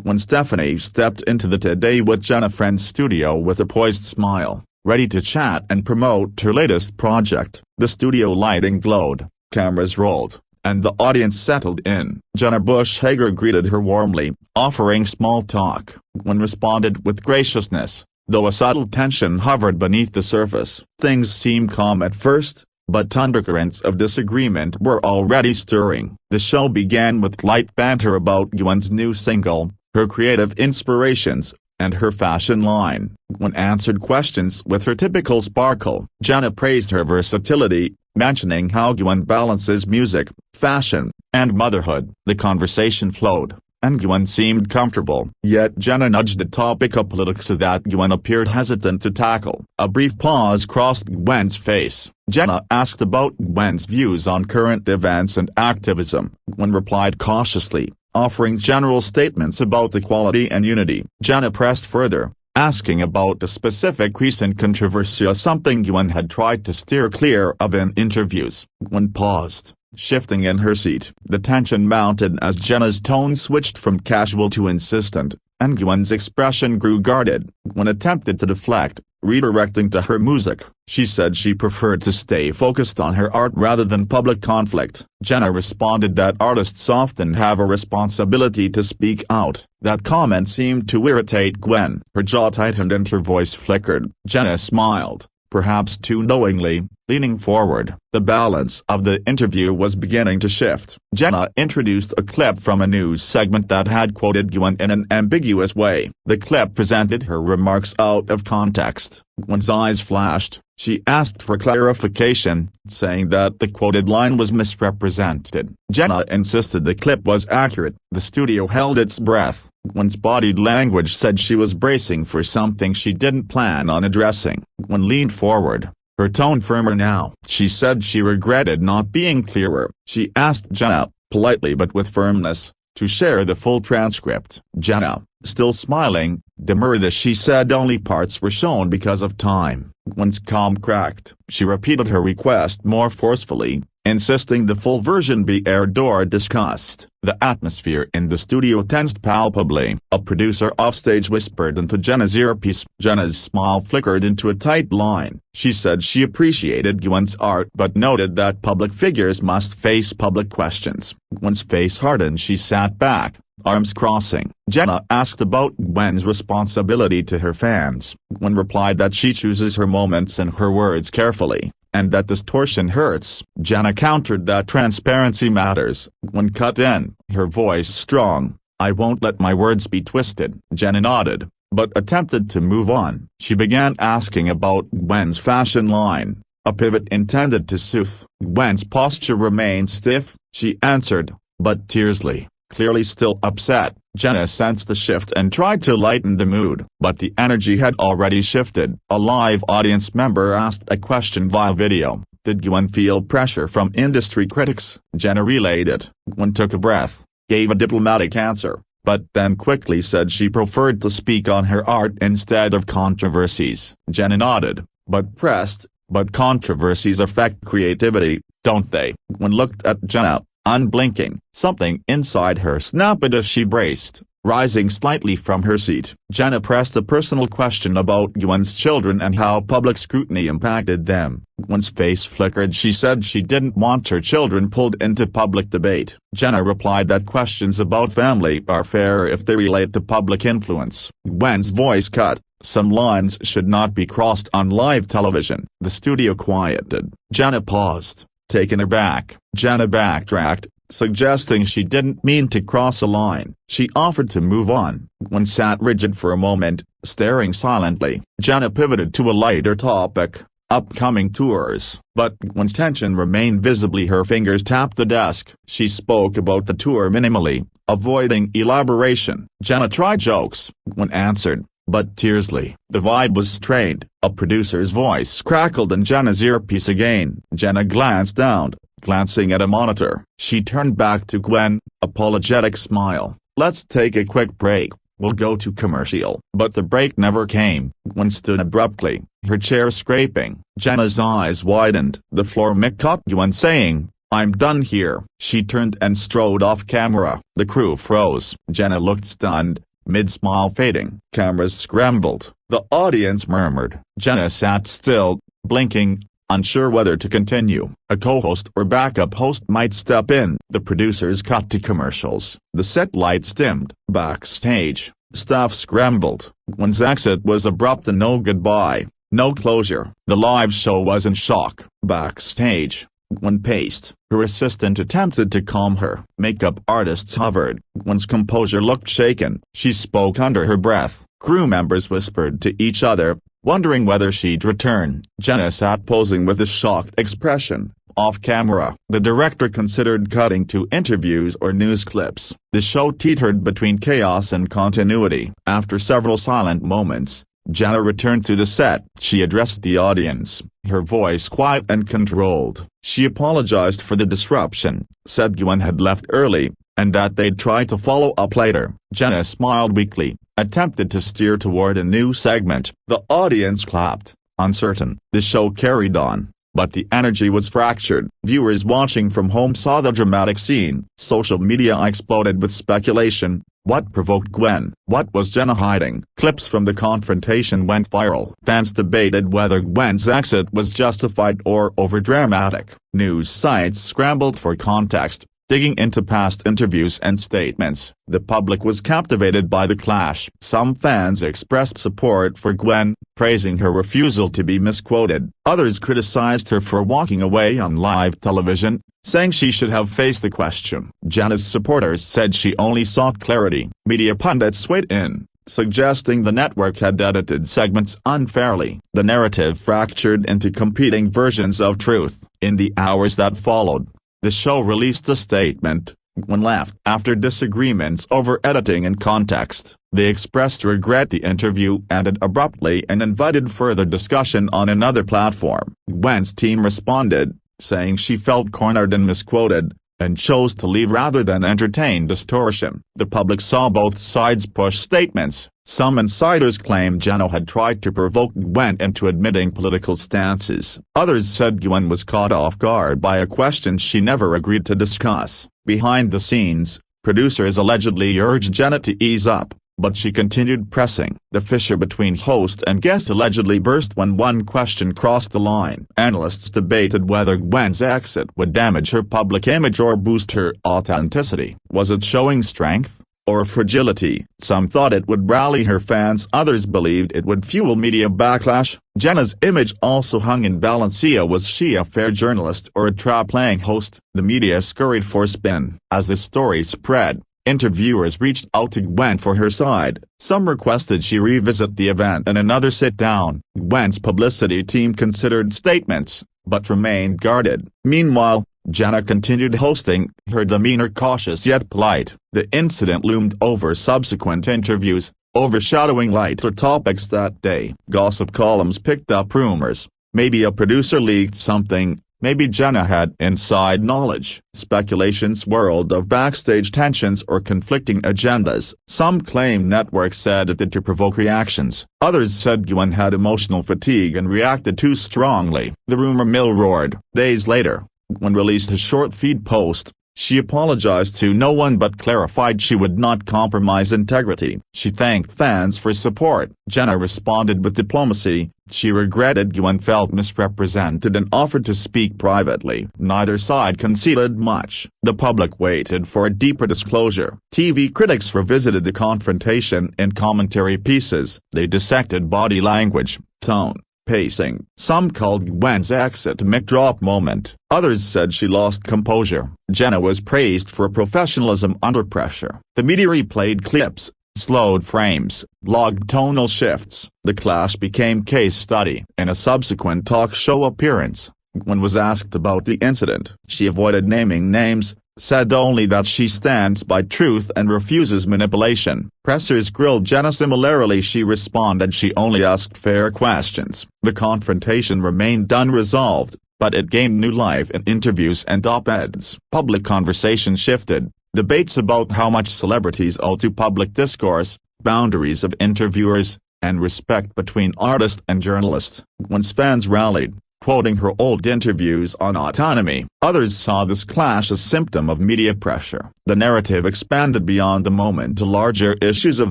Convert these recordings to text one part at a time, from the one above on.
Gwen Stefani stepped into the Today with Jenna Friends studio with a poised smile, ready to chat and promote her latest project. The studio lighting glowed, cameras rolled, and the audience settled in. Jenna Hager greeted her warmly, offering small talk. Gwen responded with graciousness, though a subtle tension hovered beneath the surface. Things seemed calm at first, but undercurrents of disagreement were already stirring. The show began with light banter about Gwen's new single, her creative inspirations, and her fashion line. Gwen answered questions with her typical sparkle. Jenna praised her versatility, mentioning how Gwen balances music, fashion, and motherhood. The conversation flowed, and Gwen seemed comfortable. Yet Jenna nudged the topic of politics that Gwen appeared hesitant to tackle. A brief pause crossed Gwen's face. Jenna asked about Gwen's views on current events and activism. Gwen replied cautiously, offering general statements about equality and unity. Jenna pressed further, asking about the specific recent controversy, something Gwen had tried to steer clear of in interviews. Gwen paused, shifting in her seat. The tension mounted as Jenna's tone switched from casual to insistent, and Gwen's expression grew guarded. Gwen attempted to deflect, redirecting to her music. She said she preferred to stay focused on her art rather than public conflict. Jenna responded that artists often have a responsibility to speak out. That comment seemed to irritate Gwen. Her jaw tightened and her voice flickered. Jenna smiled, perhaps too knowingly, leaning forward. The balance of the interview was beginning to shift. Jenna introduced a clip from a news segment that had quoted Gwen in an ambiguous way. The clip presented her remarks out of context. Gwen's eyes flashed. She asked for clarification, saying that the quoted line was misrepresented. Jenna insisted the clip was accurate. The studio held its breath. Gwen's body language said she was bracing for something she didn't plan on addressing. Gwen leaned forward, her tone firmer now. She said she regretted not being clearer. She asked Jenna, politely but with firmness, to share the full transcript. Jenna, still smiling, demurred as she said only parts were shown because of time. Gwen's calm cracked. She repeated her request more forcefully, insisting the full version be aired or discussed. The atmosphere in the studio tensed palpably. A producer offstage whispered into Jenna's earpiece. Jenna's smile flickered into a tight line. She said she appreciated Gwen's art but noted that public figures must face public questions. Gwen's face hardened. She sat back, arms crossing. Jenna asked about Gwen's responsibility to her fans. Gwen replied that she chooses her moments and her words carefully, and that distortion hurts. Jenna countered that transparency matters. Gwen cut in, her voice strong. I won't let my words be twisted. Jenna nodded, but attempted to move on. She began asking about Gwen's fashion line, a pivot intended to soothe. Gwen's posture remained stiff, she answered, but tersely, clearly still upset. Jenna sensed the shift and tried to lighten the mood, but the energy had already shifted. A live audience member asked a question via video. Did Gwen feel pressure from industry critics? Jenna relayed it. Gwen took a breath, gave a diplomatic answer, but then quickly said she preferred to speak on her art instead of controversies. Jenna nodded, but pressed, but controversies affect creativity, don't they? Gwen looked at Jenna, unblinking. Something inside her snapped as she braced, rising slightly from her seat. Jenna pressed a personal question about Gwen's children and how public scrutiny impacted them. Gwen's face flickered. She said she didn't want her children pulled into public debate. Jenna replied that questions about family are fair if they relate to public influence. Gwen's voice cut. Some lines should not be crossed on live television. The studio quieted. Jenna paused, taken aback. Jenna backtracked, suggesting she didn't mean to cross a line. She offered to move on. Gwen sat rigid for a moment, staring silently. Jenna pivoted to a lighter topic, upcoming tours. But Gwen's tension remained visibly. Her fingers tapped the desk. She spoke about the tour minimally, avoiding elaboration. Jenna tried jokes. Gwen answered, but tersely. The vibe was strained. A producer's voice crackled in Jenna's earpiece again. Jenna glanced down, glancing at a monitor. She turned back to Gwen, apologetic smile. Let's take a quick break, we'll go to commercial. But the break never came. Gwen stood abruptly, her chair scraping. Jenna's eyes widened. The floor mic caught Gwen saying, I'm done here. She turned and strode off camera. The crew froze. Jenna looked stunned, mid-smile fading. Cameras scrambled. The audience murmured. Jenna sat still, blinking, unsure whether to continue. A co-host or backup host might step in. The producers cut to commercials. The set lights dimmed. Backstage, staff scrambled. Gwen's exit was abrupt and no goodbye, no closure. The live show was in shock. Backstage, Gwen paced. Her assistant attempted to calm her. Makeup artists hovered. Gwen's composure looked shaken. She spoke under her breath. Crew members whispered to each other, wondering whether she'd return. Jenna sat posing with a shocked expression. Off camera, the director considered cutting to interviews or news clips. The show teetered between chaos and continuity. After several silent moments, Jenna returned to the set. She addressed the audience, her voice quiet and controlled. She apologized for the disruption, said Gwen had left early, and that they'd try to follow up later. Jenna smiled weakly, attempted to steer toward a new segment. The audience clapped, uncertain. The show carried on, but the energy was fractured. Viewers watching from home saw the dramatic scene. Social media exploded with speculation. What provoked Gwen? What was Jenna hiding? Clips from the confrontation went viral. Fans debated whether Gwen's exit was justified or overdramatic. News sites scrambled for context, digging into past interviews and statements. The public was captivated by the clash. Some fans expressed support for Gwen, praising her refusal to be misquoted. Others criticized her for walking away on live television, saying she should have faced the question. Jenna's supporters said she only sought clarity. Media pundits weighed in, suggesting the network had edited segments unfairly. The narrative fractured into competing versions of truth. In the hours that followed, the show released a statement. Gwen left after disagreements over editing and context. They expressed regret the interview ended abruptly and invited further discussion on another platform. Gwen's team responded, saying she felt cornered and misquoted, and chose to leave rather than entertain distortion. The public saw both sides push statements. Some insiders claimed Jenna had tried to provoke Gwen into admitting political stances. Others said Gwen was caught off guard by a question she never agreed to discuss. Behind the scenes, producers allegedly urged Jenna to ease up, but she continued pressing. The fissure between host and guest allegedly burst when one question crossed the line. Analysts debated whether Gwen's exit would damage her public image or boost her authenticity. Was it showing strength or fragility? Some thought it would rally her fans, others believed it would fuel media backlash. Jenna's image also hung in balance. Was she a fair journalist or a trap-playing host? The media scurried for spin. As the story spread, interviewers reached out to Gwen for her side. Some requested she revisit the event and another sit down. Gwen's publicity team considered statements, but remained guarded. Meanwhile, Jenna continued hosting, her demeanor cautious yet polite. The incident loomed over subsequent interviews, overshadowing lighter topics that day. Gossip columns picked up rumors. Maybe a producer leaked something. Maybe Jenna had inside knowledge. Speculation swirled of backstage tensions or conflicting agendas. Some claimed networks said it did to provoke reactions. Others said Gwen had emotional fatigue and reacted too strongly. The rumor mill roared. Days later, Gwen released a short feed post. She apologized to no one but clarified she would not compromise integrity. She thanked fans for support. Jenna responded with diplomacy. She regretted Gwen felt misrepresented and offered to speak privately. Neither side conceded much. The public waited for a deeper disclosure. TV critics revisited the confrontation in commentary pieces. They dissected body language, tone, pacing. Some called Gwen's exit a mic drop moment. Others said she lost composure. Jenna was praised for professionalism under pressure. The media replayed clips, slowed frames, logged tonal shifts. The clash became case study. In a subsequent talk show appearance, Gwen was asked about the incident. She avoided naming names, said only that she stands by truth and refuses manipulation. Pressers grilled Jenna similarly. She responded she only asked fair questions. The confrontation remained unresolved, but it gained new life in interviews and op-eds. Public conversation shifted. Debates about how much celebrities owe to public discourse, boundaries of interviewers, and respect between artist and journalist. Gwen's fans rallied. quoting her old interviews on autonomy. Others saw this clash as symptom of media pressure. The narrative expanded beyond the moment to larger issues of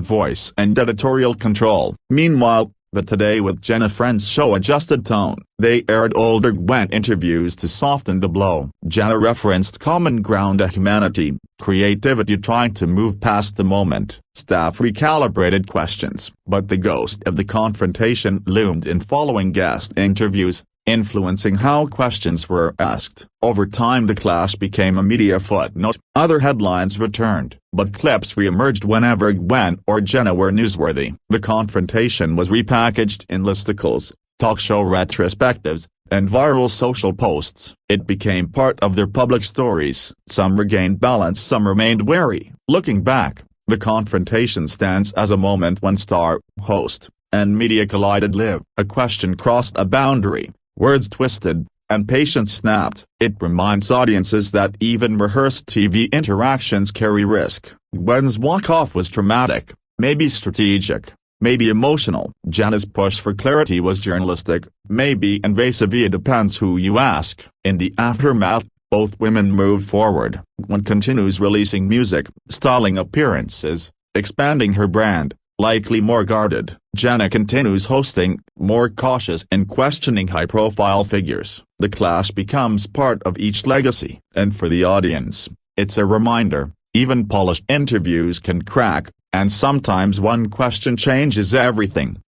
voice and editorial control. Meanwhile, the Today with Jenna Friends show adjusted tone. They aired older Gwen interviews to soften the blow. Jenna referenced common ground, a humanity, creativity, trying to move past the moment. Staff recalibrated questions, but the ghost of the confrontation loomed in following guest interviews, influencing how questions were asked. Over time the clash became a media footnote. Other headlines returned, but clips re-emerged whenever Gwen or Jenna were newsworthy. The confrontation was repackaged in listicles, talk show retrospectives, and viral social posts. It became part of their public stories. Some regained balance, some remained wary. Looking back, the confrontation stands as a moment when star, host, and media collided live. A question crossed a boundary, words twisted, and patience snapped. It reminds audiences that even rehearsed TV interactions carry risk. Gwen's walk-off was dramatic, maybe strategic, maybe emotional. Jenna's push for clarity was journalistic, maybe invasive. It depends who you ask. In the aftermath, both women moved forward. Gwen continues releasing music, stalling appearances, expanding her brand, likely more guarded. Jenna continues hosting, more cautious in questioning high-profile figures. The clash becomes part of each legacy. And for the audience, it's a reminder, even polished interviews can crack, and sometimes one question changes everything.